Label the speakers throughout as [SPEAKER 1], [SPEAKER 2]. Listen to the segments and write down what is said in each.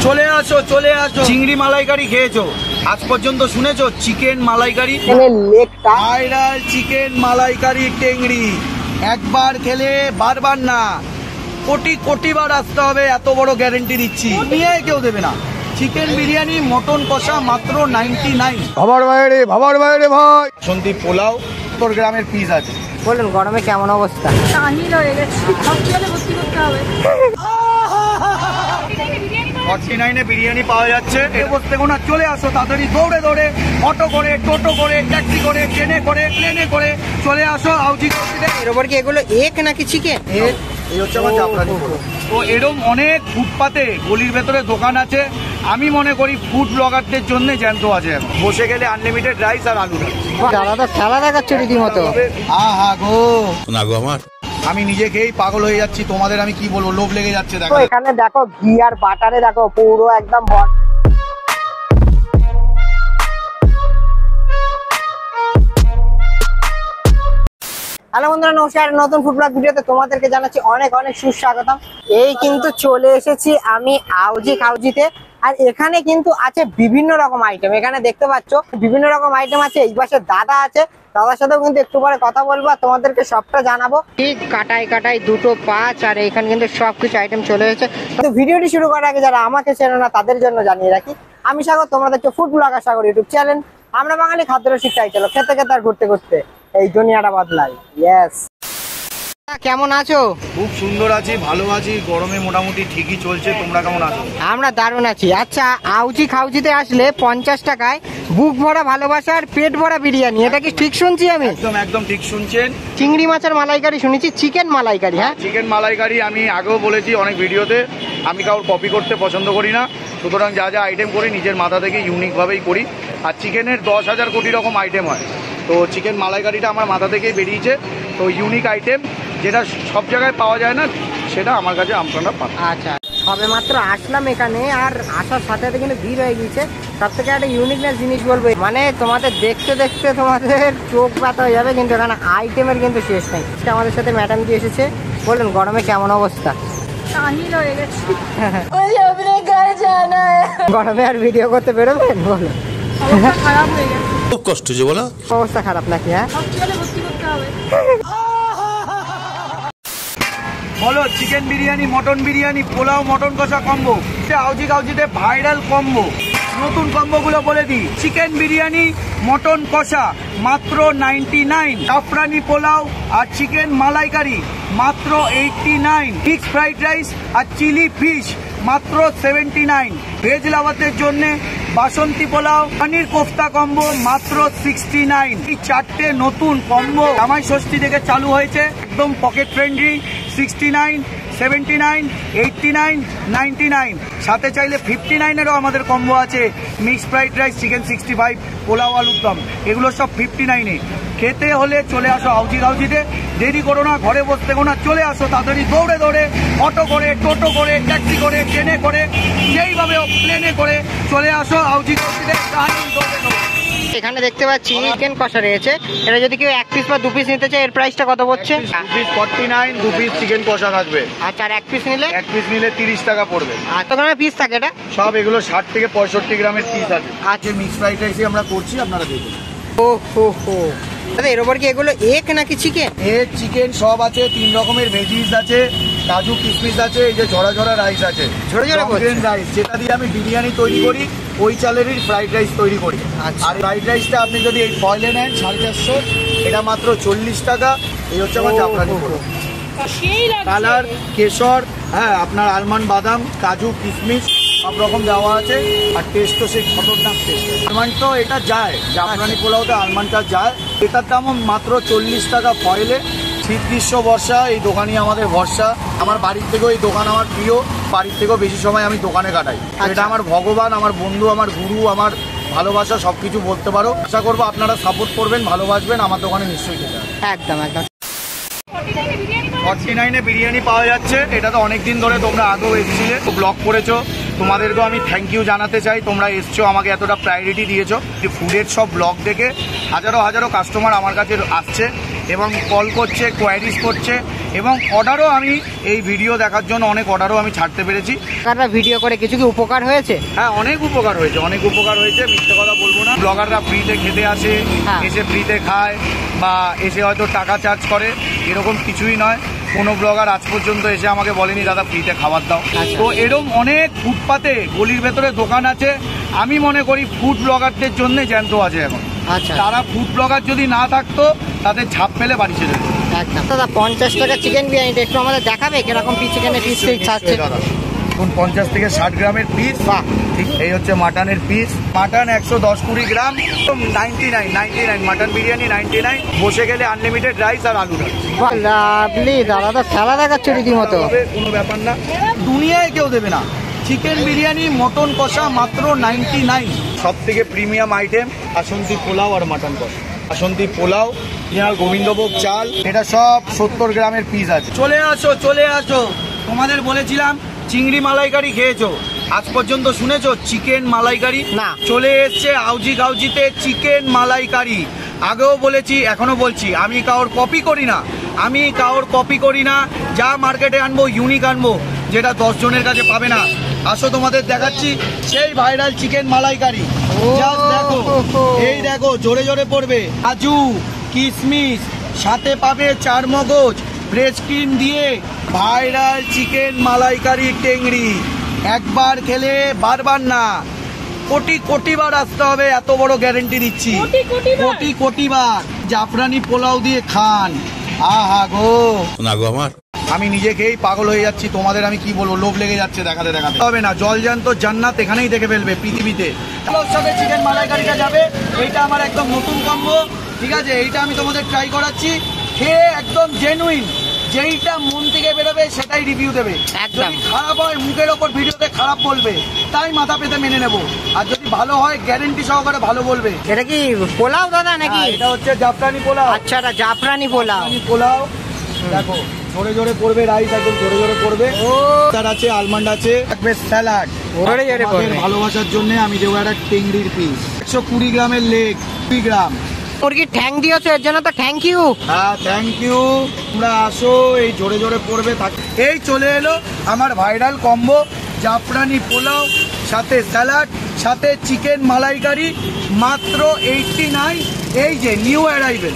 [SPEAKER 1] চলে আসো চলে আসো। চিংড়ি মালাইকারি খেয়েছো? আজ পর্যন্ত শুনেছো চিকেন মালাইকারি? ভাইরাল চিকেন মালাইকারি টেংরি একবার খেলে বারবার না, কোটি কোটি বার আসতে হবে, এত বড় গ্যারেন্টি দিচ্ছি। নিয়ে কেউ দেবে না। চিকেন বিরিয়ানি মটন কষা মাত্র 99।
[SPEAKER 2] ভাবার বাইরে ভাই।
[SPEAKER 1] সন্দীপ পোলাও 70 গ্রামের পিস আছে।
[SPEAKER 3] বলুন গরমে কেমন অবস্থা?
[SPEAKER 4] তাহিল হয়ে গেছে, হসপিটালে ভর্তি করতে হবে।
[SPEAKER 1] 49-এ বিরিয়ানি পাওয়া যাচ্ছে। এর বসতে কোনা চলে আসো তাড়াতাড়ি, দৌড়ে দৌড়ে, অটো করে, টোটো করে, ট্যাক্সি করে, ট্রেনে করে, প্লেনে করে চলে আসো আউজি কফিতে।
[SPEAKER 3] এর উপর কি এগুলো এক নাকি চিকেন?
[SPEAKER 1] এই হচ্ছে আমার জাফরানি পোলাও। তো এরকম অনেক ফুটপাতে গলির ভেতরে দোকান আছে। আমি মনে করি ফুড ব্লগারদের জন্য জ্যান্ত আছে। বসে গেলে আনলিমিটেড রাইস আর আলু।
[SPEAKER 3] দাদা তো খেলা দেখাচ্ছে রীতিমতো।
[SPEAKER 1] আহা গো
[SPEAKER 2] না গো আমার,
[SPEAKER 1] আমি নিজে খেয়েই পাগল হয়ে যাচ্ছি। তোমাদের আমি কি বলবো, লোভ লেগে যাচ্ছে। দেখো
[SPEAKER 3] এখানে দেখো ঘি আর বাটারে দেখো পুরো একদম ভর। হ্যালো বন্ধুরা, নমস্কার। নতুন ফুড ব্লগ ভিডিওতে তোমাদেরকে জানাচ্ছি অনেক অনেক সুস্বাগতম। এই কিন্তু চলে এসেছি আমি আউজি খাউজিতে। আর এখানে কিন্তু আছে বিভিন্ন রকম আইটেম। এখানে দেখতে পাচ্ছ বিভিন্ন রকম আইটেম আছে। এই পাশে দাদা আছে, দাদার সাথেও কিন্তু একটু পরে কথা বলবো, তোমাদেরকে সবটা জানাবো। ঠিক কাটাই কাটাই 2টো 5। আর এখানে কিন্তু সবকিছু আইটেম চলে এসেছে। তো ভিডিওটি শুরু করার আগে যারা আমাকে চেনে না তাদের জন্য জানিয়ে রাখি, আমি সাগর, তোমরা দেখছো ফুড ব্লগার সাগর ইউটিউব চ্যানেল। আমরা বাঙালি খাদ্য রসিক চাই, চলো খেতে খেতে আর ঘুরতে ঘুরতে এই দুনিয়াটা বদলাই। ইয়েস, কেমন আছো?
[SPEAKER 1] খুব সুন্দর আছি, ভালো আছি। গরমে মোটামুটি ঠিকই চলছে। তোমরা কেমন আছো?
[SPEAKER 3] আমরা দারুণ আছি। আচ্ছা, আউজি খাউজিতে আসলে 50 টাকায় বুক ভরা ভালোবাসা আর পেট ভরা বিরিয়ানি, এটা কি ঠিক শুনছি আমি?
[SPEAKER 1] একদম একদম ঠিক শুনছেন।
[SPEAKER 3] চিংড়ি মাছের মালাইকারি শুনেছি, চিকেন মালাইকারি। হ্যাঁ,
[SPEAKER 1] চিকেন মালাইকারি আমি আগেও বলেছি অনেক ভিডিওতে, আমি কাউর কপি করতে পছন্দ করি না। সুতরাং যা যা আইটেম করি নিজের মাথা থেকে ইউনিকভাবেই করি। আর চিকেনের 10,000 কোটি রকম আইটেম হয়, তো চিকেন মালাইকারিটা আমার মাথা থেকেই বেরিয়েছে। তো ইউনিক আইটেম যেটা সব জায়গায় পাওয়া যায় না, সেটা আমার কাছে আপনারা পাবেন।
[SPEAKER 3] আচ্ছা, সবে মাত্র আসলাম এখানে, আর আসার সাথে সাথে কিন্তু ভিড় হয়ে গিয়েছে। সব থেকে একটা ইউনিকনেস জিনিস বলবো, মানে তোমাদের দেখতে দেখতে তোমাদের চোখ ব্যথা হয়ে যাবে, কিন্তু এখানে আইটেমের কিন্তু শেষ নেই। আমাদের সাথে ম্যাডাম কি এসেছে, বলুন গরমে কেমন অবস্থা?
[SPEAKER 4] তাহিল হয়ে গেছে।
[SPEAKER 3] গরমে আর ভিডিও করতে বেরোবেন? বলো,
[SPEAKER 4] অবস্থা খারাপ হয়ে গেছে।
[SPEAKER 2] খুব কষ্ট যে বলো।
[SPEAKER 3] অবস্থা খারাপ নাকি? হ্যাঁ,
[SPEAKER 4] হসপিটালে ভর্তি করতে হবে।
[SPEAKER 1] বলো, chicken biryani, mutton biryani, pulao, mutton কষা কম্বো, আউজি কাউজিতে ভাইরাল কম্বো। নতুন কম্বোগুলো বলে দিই। চিকেন বিরিয়ানি, মটন কষা মাত্র 99। জাফরানি পোলাও আর চিকেন মালাইকারি মাত্র 89। মিক্স ফ্রাইড রাইস আর চিলি ফিশ মাত্র 79। ভেজ লাভারদের জন্য বাসন্তী পোলাও, পনির কোফতা কম্বো মাত্র 69। এই 4টে নতুন কম্বো জামাই ষষ্ঠী থেকে চালু হয়েছে, একদম পকেট ফ্রেন্ডলি। 69, 79, 89, 99। সাথে চাইলে 59-এরও আমাদের কম্বো আছে। Mix fried rice, chicken 65, pulao, আলুর দম, এগুলো সব 59-এ। খেতে হলে চলে আসো আউজি কাউজিতে। দেরি করো না, ঘরে বসতে না, চলে আসো তাড়াতাড়ি, দৌড়ে দৌড়ে, অটো করে, টোটো করে, ট্যাক্সি করে, ট্রেনে করে, যেইভাবে প্লেনে করে চলে আসো আউজি কাউজিতে।
[SPEAKER 3] এখানে দেখতে পাচ্ছি চিকেন কষা রয়েছে। এটা যদি কেউ 1 পিস বা 2 পিস নিতে চায়, এর প্রাইসটা কত পড়ছে?
[SPEAKER 1] 49, 2 পিস চিকেন কষা থাকবে।
[SPEAKER 3] আচ্ছা, আর 1 পিস নিলে?
[SPEAKER 1] 1 পিস নিলে 30 টাকা পড়বে।
[SPEAKER 3] আর তো গ্রামের পিস থাকে এটা?
[SPEAKER 1] সব এগুলো 60 থেকে 65 গ্রামের পিস আছে। আজকে মিক্স ফ্রাইড রাইসই আমরা করছি, আপনারা দেখুন।
[SPEAKER 3] ও হো হো, দাদা এর উপর কি এগুলো এক নাকি চিকেন?
[SPEAKER 1] এগ চিকেন সব আছে। 3 রকমের ভেজিস আছে, কাজু কিশমিশ আছে, এই যে ঝরা ঝরা রাইস আছে,
[SPEAKER 3] ঝরা ঝরা
[SPEAKER 1] রাইস, যেটা দিয়ে আমি বিরিয়ানি তৈরি করি, ওই চালেরই ফ্রাইড রাইস তৈরি করি। আর ফ্রাইড রাইসটা আপনি যদি এই ফয়েলে নেন 450, এটা মাত্র 40 টাকা। এই হচ্ছে আমার জাফরানি পোলাও। কালার, কেশর, হ্যাঁ আপনার আলমন্ড, বাদাম, কাজু, কিশমিশ সব রকম দেওয়া আছে। আর টেস্ট তো সেই খতরনাক টেস্ট। আলমন্ড তো এটা যায়, জাফরানি পোলাওতে আলমন্ডটা যায়। এটার দামও মাত্র 40 টাকা ফয়েলে। শীত গ্রীষ্ম বর্ষা এই দোকানই আমাদের ভরসা। আমার বাড়ির থেকেও এই দোকান আমার প্রিয়, বাড়ির থেকেও বেশি সময় আমি দোকানে কাটাই। এটা আমার ভগবান, আমার বন্ধু, আমার গুরু, আমার ভালোবাসা, সবকিছু বলতে পারো। আশা করবো আপনারা সাপোর্ট করবেন, ভালোবাসবেন। আমার দোকানে নিশ্চয়ই খেতে হবে।
[SPEAKER 3] একদম একদম।
[SPEAKER 1] 49-এ বিরিয়ানি পাওয়া যাচ্ছে। এটা তো অনেকদিন ধরে তোমরা আগেও এসেছিলে, ব্লগ করেছো, তোমাদেরকেও আমি থ্যাংক ইউ জানাতে চাই। তোমরা এসছো, আমাকে এতটা প্রায়োরিটি দিয়েছো। যে ফুডের সব ব্লগ দেখে হাজারো হাজারো কাস্টমার আমার কাছে আসছে এবং কল করছে, কোয়ারিজ করছে এবং অর্ডারও আমি এই ভিডিও দেখার জন্য অনেক অর্ডারও আমি ছাড়তে পেরেছি।
[SPEAKER 3] ব্লগাররা ভিডিও করে কিছু কি উপকার হয়েছে?
[SPEAKER 1] হ্যাঁ, অনেক উপকার হয়েছে, অনেক উপকার হয়েছে, মিথ্যে কথা বলবো না। ব্লগাররা ফ্রিতে খেতে আসে, এসে ফ্রিতে খায় বা এসে হয়তো টাকা চার্জ করে, এরকম কিছুই নয়। কোনো ব্লগার আজ পর্যন্ত এসে আমাকে বলেনি দাদা ফ্রিতে খাবার দাও। তো এরকম অনেক ফুটপাতে গলির ভেতরে দোকান আছে। আমি মনে করি ফুড ব্লগারদের জন্য জ্যান্ত আছে এখন। তারা ফুড ব্লগার যদি না থাকতো তাদের ঝাঁপ ফেলে বাড়ি ছেড়ে যেত।
[SPEAKER 3] একদম দাদা, 50 টাকা চিকেন বিরিয়ানিটা একটু আমাদের দেখাবে কিরকম চিকেনের পিস ছাড়ছে?
[SPEAKER 1] 50 থেকে 60 গ্রামের পিস। ঠিক এই হচ্ছে মাটনের পিস। মাটন 110-20 গ্রাম, 99 মাটন বিরিয়ানি 99। বসে গেলে আনলিমিটেড রাইস আর আলু থাকছে।
[SPEAKER 3] লাভলি দাদা, তো খেলা দেখাচ্ছে রীতিমতো।
[SPEAKER 1] কোনো ব্যাপার না, দুনিয়ায় কেউ দেবে না। চিকেন বিরিয়ানি মটন কষা মাত্র 99। সব থেকে প্রিমিয়াম আইটেম বাসন্তী পোলাও আর মাটন কষা। বাসন্তী পোলাও, গোবিন্দভোগ চাল, এটা সব 70 গ্রামের পিস আছে। চলে আসো। তোমাদের বলেছিলাম চিংড়ি মালাইকারি খেয়েছো, আজ পর্যন্ত শুনেছো চিকেন মালাইকারি?
[SPEAKER 3] না।
[SPEAKER 1] চলে এসছে আউজি গাউজিতে চিকেন মালাইকারি। আগেও বলেছি, এখনো বলছি, আমি কারোর কপি করি না। যা মার্কেটে আনবো ইউনিক আনবো, যেটা 10 জনের কাছে পাবে না। আসো তোমাদের দেখাচ্ছি সেই ভাইরাল চিকেন মালাইকারি। জাস্ট দেখো, এই দেখো, জোরে জোরে পড়বে কাজু কিশমিশ, সাথে পাবে 4 মগজ, ফ্রেশ ক্রিম দিয়ে ভাইরাল চিকেন মালাইকারি টেংরি। একবার খেলে বারবার না, কোটি বার আসতে হবে, এত বড় গ্যারেন্টি দিচ্ছি। কোটি বার জাফরানি পোলাও দিয়ে খান। আহা গো,
[SPEAKER 2] না গো আমার,
[SPEAKER 1] আমি নিজেকেই পাগল হয়ে যাচ্ছি। তোমাদের আমি কি বলবো, লোভ লেগে যাচ্ছে দেখাতে হবে না। জল জ্যান্ত জান্নাত এখানেই দেখে ফেলবে পৃথিবীতে। ওর সাথে চিকেন মালাইকারিটা যাবে। এইটা আমার একদম নতুন কম্বো, ঠিক আছে? এইটা আমি তোমাদের ট্রাই করাচ্ছি, খেয়ে একদম জেনুইন, যেইটা মন থেকে বেরোবে সেটাই রিভিউ দেবে।
[SPEAKER 3] একদম
[SPEAKER 1] খারাপ হয় মুখের ওপর ভিডিওতে খারাপ বলবে, তাই মাথা পেতে মেনে নেবো। আর যদি ভালো হয় গ্যারেন্টি সহকারে ভালো বলবে।
[SPEAKER 3] এটা কি পোলাও দাদা নাকি?
[SPEAKER 1] এটা হচ্ছে জাফরানি পোলাও।
[SPEAKER 3] আচ্ছা, এটা জাফরানি পোলাও।
[SPEAKER 1] দেখো, জোরে জোরে পড়বে রাইস, একদম জোরে জোরে পড়বে। তার আছে আলমন্ড আছে, থাকবে স্যালাড। ভালোবাসার জন্য আমি দেবো একটা টেংরির পিস, 120 গ্রামের লেগ, 20 গ্রাম
[SPEAKER 3] মুরগির ঠ্যাং দিয়েছো, এর জন্য তো থ্যাংক ইউ।
[SPEAKER 1] হ্যাঁ, থ্যাংক ইউ। তোমরা আসো, এই জোরে জোরে পড়বে। এই চলে এলো আমার ভাইরাল কম্বো, জাফরানি পোলাও, সাথে স্যালাড, সাথে চিকেন মালাইকারি, মাত্র 89। এই যে নিউ অ্যারাইভেল,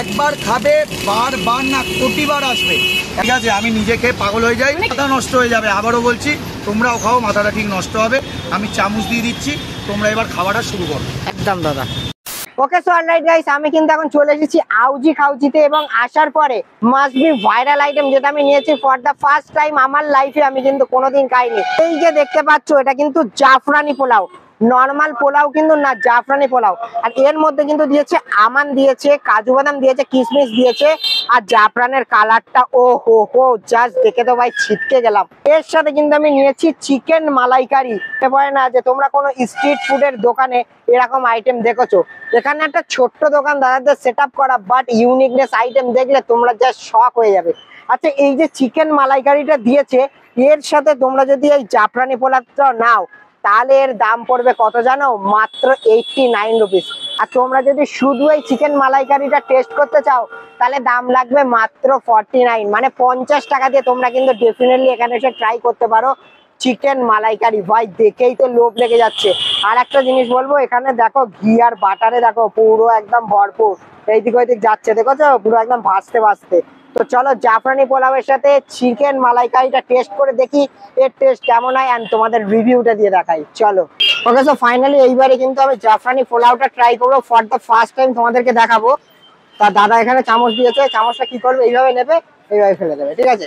[SPEAKER 1] একবার খাবে বারবার না, কোটিবার আসবে। ঠিক আছে, আমি নিজেকে পাগল হয়ে যাই, মাথা নষ্ট হয়ে যাবে। আবারও বলছি, তোমরাও খাও, মাথাটা ঠিক নষ্ট হবে। আমি চামচ দিয়ে দিচ্ছি, তোমরা এবার খাওয়াটা শুরু করো।
[SPEAKER 3] একদম দাদা। ওকে, সো অলরাইট গাইস, আমি কিন্তু এখন চলে এসেছি আউজি খাউজিতে, এবং আসার পরে মাস্ট বি ভাইরাল আইটেম যেটা আমি নিয়েছি ফর দা ফার্স্ট টাইম আমার লাইফে। আমি কিন্তু কোনোদিন খাইনি। এই যে দেখতে পাচ্ছ, এটা কিন্তু জাফরানি পোলাও, নর্মাল পোলাও কিন্তু না, জাফরানি পোলাও। আর এর মধ্যে কিন্তু দিয়েছে আমান দিয়েছে, কাজু বাদাম দিয়েছে, কিশমিশ দিয়েছে, আর জাফরানের কালারটা ও হো জাস্ট দেখে তো ভাই ছিটকে গেলাম। এর সাথে কিন্তু আমি নিয়েছি চিকেন মালাইকারি। বলে না যে তোমরা কোনো স্ট্রিট ফুডের দোকানে এরকম আইটেম দেখেছো, এখানে একটা ছোট্ট দোকান দাদাদের সেট আপ করা, বাট ইউনিকনেস আইটেম দেখলে তোমরা জাস্ট শক হয়ে যাবে। আচ্ছা, এই যে চিকেন মালাইকারিটা দিয়েছে, এর সাথে তোমরা যদি এই জাফরানি পোলাওটা নাও, তাহলে এর দাম পড়বে কত জানো? মাত্র 89 রুপিস। আর তোমরা যদি শুধু এই চিকেন মালাইকারিটা টেস্ট করতে চাও, তাহলে দাম লাগবে মাত্র 49, মানে 50 টাকা দিয়ে তোমরা কিন্তু ডেফিনেটলি এখানে এসে ট্রাই করতে পারো চিকেন মালাইকারি। ভাই দেখেই তো লোভ লেগে যাচ্ছে। আর একটা জিনিস বলবো, এখানে দেখো ঘি আর বাটারে দেখো পুরো একদম ভরপুর, এইদিক ওইদিক যাচ্ছে, দেখেছো পুরো একদম ভাসতে ভাসতে। তো চলো জাফরানি পোলাওয়ের সাথে চিকেন মালাইকারিটা টেস্ট করে দেখি এর টেস্ট কেমন হয়, এন্ড তোমাদের রিভিউটা দিয়ে দেখাই। চলো। ওকে, সো ফাইনালি এইবারে কিন্তু আমি জাফরানি পোলাওটা ট্রাই করবো ফর দ্য ফার্স্ট টাইম, তোমাদেরকে দেখাবো। তা দাদা এখানে চামচ দিয়েছে, চামচটা কি করবে, এইভাবে নেবে, এইভাবে ফেলে দেবে, ঠিক আছে?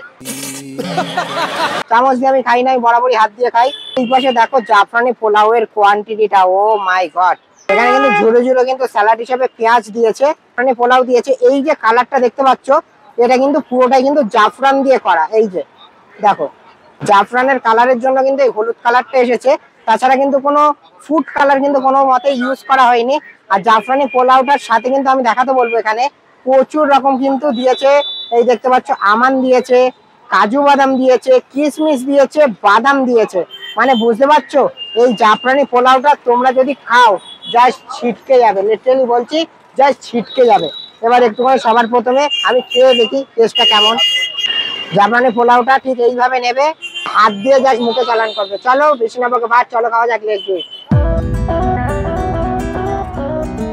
[SPEAKER 3] চামচ দিয়ে আমি খাই নাই, বরাবরই হাত দিয়ে খাই। এই পাশে দেখো জাফরানি পোলাওয়ের কোয়ান্টিটিটা, ও মাই গড। এখানে কিন্তু ঝুড়ো ঝুড়ো কিন্তু স্যালাড হিসেবে পেঁয়াজ দিয়েছে, জাফরানি পোলাও দিয়েছে। এই যে কালারটা দেখতে পাচ্ছ, এটা কিন্তু পুরোটাই কিন্তু জাফরান দিয়ে করা। এই যে দেখো, জাফরানের কালারের জন্য কিন্তু এই হলুদ কালারটা এসেছে, তাছাড়া কিন্তু কোনো ফুড কালার কিন্তু কোনো মতে ইউজ করা হয়নি। আর জাফরানি পোলাওটার সাথে কিন্তু আমি দেখাতে বলবো, এখানে প্রচুর রকম কিন্তু দিয়েছে। এই দেখতে পাচ্ছ আমান দিয়েছে, কাজু বাদাম দিয়েছে, কিশমিশ দিয়েছে, বাদাম দিয়েছে। মানে বুঝতে পারছো, এই জাফরানি পোলাওটা তোমরা যদি খাও জাস্ট ছিটকে যাবে, লিটারালি বলছি, জাস্ট ছিটকে যাবে। এবার একটুখানি সবার প্রথমে আমি খেয়ে দেখি টেস্টটা কেমন। জাপানি পোলাওটা ঠিক এইভাবে নেবে, হাত দিয়ে জাস্ট মুখে চালান করবে। চলো বেশি না বকে ভাত, চলো খাওয়া যাক। Let's do it.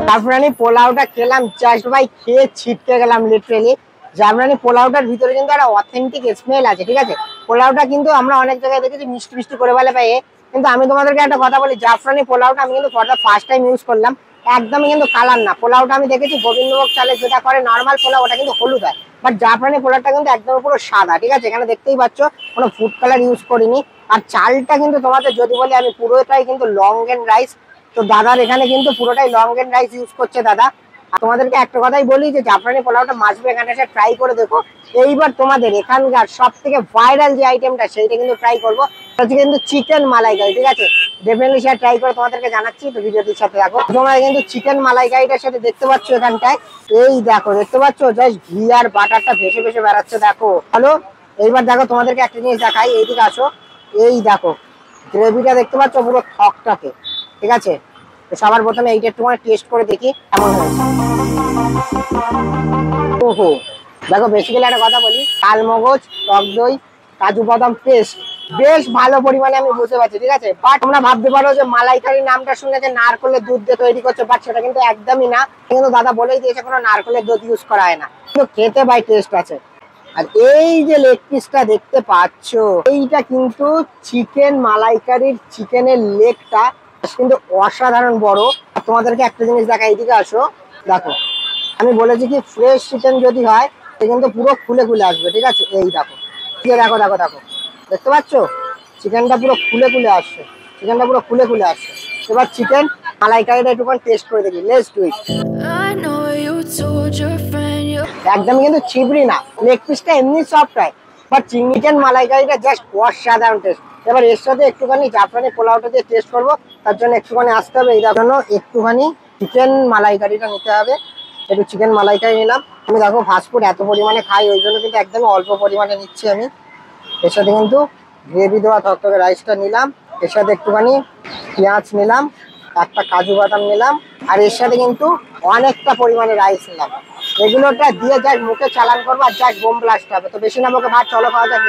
[SPEAKER 3] জাফরানি পোলাওটা খেলাম, জাস্ট ভাই খেয়ে ছিটকে গেলাম লিটারেলি। জাফরানি পোলাওটার ভিতরে কিন্তু একটা অথেন্টিক স্মেল আছে, ঠিক আছে। পোলাওটা কিন্তু আমরা অনেক জায়গায় দেখেছি মিষ্টি মিষ্টি করে বলে পাই, কিন্তু আমি তোমাদেরকে একটা কথা বলি, জাফরানি পোলাওটা আমি কিন্তু for the first time use করলাম। একদমই কিন্তু কালার না, পোলাওটা আমি দেখেছি গোবিন্দভোগ চালে যেটা করে নর্মাল পোলাও, ওটা কিন্তু হলুদ হয়, বাট জাফরানি পোলাওটা কিন্তু একদম পুরো সাদা, ঠিক আছে। এখানে দেখতেই পাচ্ছ কোনো ফুড কালার ইউজ করিনি। আর চালটা কিন্তু তোমাদের যদি বলি আমি, পুরোটাই কিন্তু লং এন্ড রাইস। তো দাদার এখানে কিন্তু পুরোটাই লং এন্ড রাইস ইউজ করছে দাদা। আর তোমাদেরকে একটা কথাই বলি যে জাফরানি পোলাওটা মাসবে এখানে এসে ট্রাই করে দেখো। এইবার তোমাদের এখানকার সব থেকে ভাইরাল যে আইটেমটা সেইটা কিন্তু ট্রাই করবো, হচ্ছে কিন্তু চিকেন মালাইকারি, ঠিক আছে। ডেফিনেটলি সেটা ট্রাই করে তোমাদেরকে জানাচ্ছি, তো ভিডিওটির সাথে দেখো। তোমরা কিন্তু চিকেন মালাইকারিটার সাথে দেখতে পাচ্ছ এখানটায়, এই দেখো দেখতে পাচ্ছ জাস্ট ঘি আর বাটারটা ভেসে ভেসে বেড়াচ্ছে, দেখো। হ্যালো, এইবার দেখো তোমাদেরকে একটা জিনিস দেখাই, এইদিকে আসো। এই দেখো গ্রেভিটা দেখতে পাচ্ছ পুরো থকটাকে, ঠিক আছে। তো সবার প্রথমে এইটা একটু টেস্ট করে দেখি কেমন হয়েছে। ওহো, দেখো বেসিক্যালি একটা কথা বলি, তালমগজ, টক দই, কাজু বাদাম পেস্ট বেশ ভালো পরিমাণে আমি বুঝতে পারছি, ঠিক আছে। বাট তোমরা ভাবতে পারো যে মালাইকারি নামটা শুনে যে নারকেলের দুধ দিয়ে তৈরি করছে, বাট সেটা কিন্তু একদমই না। কিন্তু দাদা বলেই দিয়েছে কোনো নারকেলের দুধ ইউজ করা হয় না, কিন্তু খেতে ভাই টেস্ট আছে। আর এই যে লেগ পিসটা দেখতে পাচ্ছ, এইটা কিন্তু চিকেন মালাইকারির চিকেনের লেগটা কিন্তু অসাধারণ বড়। তোমাদেরকে একটা জিনিস দেখা, এইদিকে আসো, দেখো আমি বলেছি কি ফ্রেশ চিকেন যদি হয় সে কিন্তু পুরো খুলে খুলে আসবে, ঠিক আছে। এই দেখো দেখো দেখো দেখো, দেখতে পাচ্ছ চিকেনটা পুরো খুলে খুলে আসছে, চিকেনটা পুরো খুলে খুলে আসছে। এবার চিকেন মালাইকারিটা একটু টেস্ট করে দেখি, লেটস ডু ইট। একদম কিন্তু চিবড়ি না, লেগ পিসটা এমনি সফট হয়, বাট চিকেন মালাইকারিটা জাস্ট অসাধারণ টেস্ট। এবার এর সাথে একটুখানি জাফরানি পোলাওটা দিয়ে টেস্ট করবো, তার জন্য একটুখানি আসতে হবে, এই জন্য একটুখানি চিকেন মালাইকারিটা নিতে হবে। একটু চিকেন মালাইকারি নিলাম। আমি দেখো ফাস্টফুড এত পরিমাণে খাই, ওই জন্য কিন্তু একদমই অল্প পরিমাণে নিচ্ছি আমি। এর সাথে কিন্তু গ্রেভি দেওয়া থকথকে রাইসটা নিলাম, এর সাথে একটুখানি পেঁয়াজ নিলাম, একটা কাজু বাদাম নিলাম, আর এর সাথে কিন্তু অনেকটা পরিমাণে রাইস নিলাম। এগুলোটা দিয়ে যাক মুখে চালান করবো আর যাক বোম ব্লাস্ট হবে। তো বেশি না মুখে ভাত, চলো খাওয়া যাক।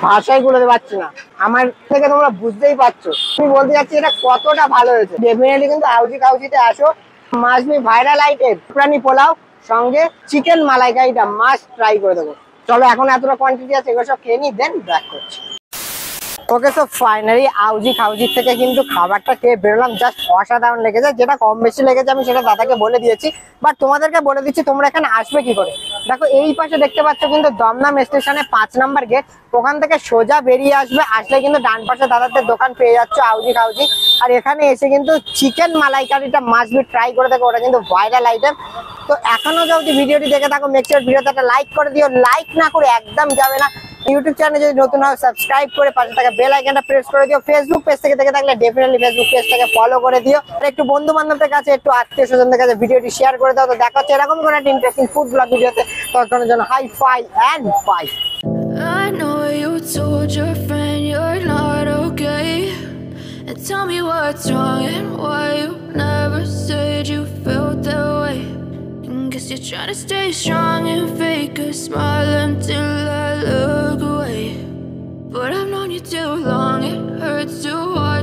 [SPEAKER 3] ভাষাই বলতে পারছি না, আমার থেকে তোমরা বুঝতেই পারছো আমি বলতে চাচ্ছি এটা কতটা ভালো হয়েছে। ডেফিনেটলি কিন্তু আউজি কাউজিতে আসো, মাস্ট বি ভাইরাল আইটেম জাফরানি পোলাও সঙ্গে চিকেন মালাইকারিটা মাস্ট ট্রাই করে দেবো। চলো এখন এতটা কোয়ান্টিটি আছে, এগুলো সব খেয়ে নি, দেন ব্যাক করছি। ওকে, সো ফাইনালি আউজি খাউজি থেকে কিন্তু খাবারটা খেয়ে বেরোলাম, জাস্ট অসাধারণ লেগেছে। যেটা কম বেশি লেগেছে আমি সেটা দাদাকে বলে দিয়েছি, বাট তোমাদেরকে বলে দিচ্ছি তোমরা এখানে আসবে কি করে। দেখো এই পাশে দেখতে পাচ্ছ কিন্তু দমদম স্টেশনে 5 নাম্বার গেট, ওখান থেকে সোজা বেরিয়ে আসবে, আসলে কিন্তু ডান পাশে দাদাদের দোকান পেয়ে যাচ্ছ আউজি খাউজি। আর এখানে এসে কিন্তু চিকেন মালাইকারিটা মাস্ট বি ট্রাই করে দেখো, ওটা কিন্তু ভাইরাল আইটেম। তো এখনো যদি ভিডিওটি দেখে থাকো মেক শিওর ভিডিওতে একটা লাইক করে দিও, লাইক না করে একদম যাবে না। ইউটিউব চ্যানেলে যদি নতুন হয় সাবস্ক্রাইব করে পাশে থাকা বেল আইকনটা প্রেস করে দিও। ফেসবুক পেজ থেকে দেখে থাকলে ডেফিনেটলি ফেসবুক পেজটাকে ফলো করে দিও, আর একটু বন্ধু বান্ধবদের কাছে একটু আত্মীয় স্বজনদের কাছে ভিডিওটি শেয়ার করে দাও। তো দেখা হচ্ছে এরকম কোনো একটা ইন্টারেস্টিং ফুড ব্লগ ভিডিওতে, ততক্ষণের জন্য hi fi and bye.
[SPEAKER 5] I know you told your friend you're not okay, and tell me what's wrong and why you never said you felt that way. Guess you're trying to stay strong and fake a smile until I look away, but I've known you too long, it hurts to watch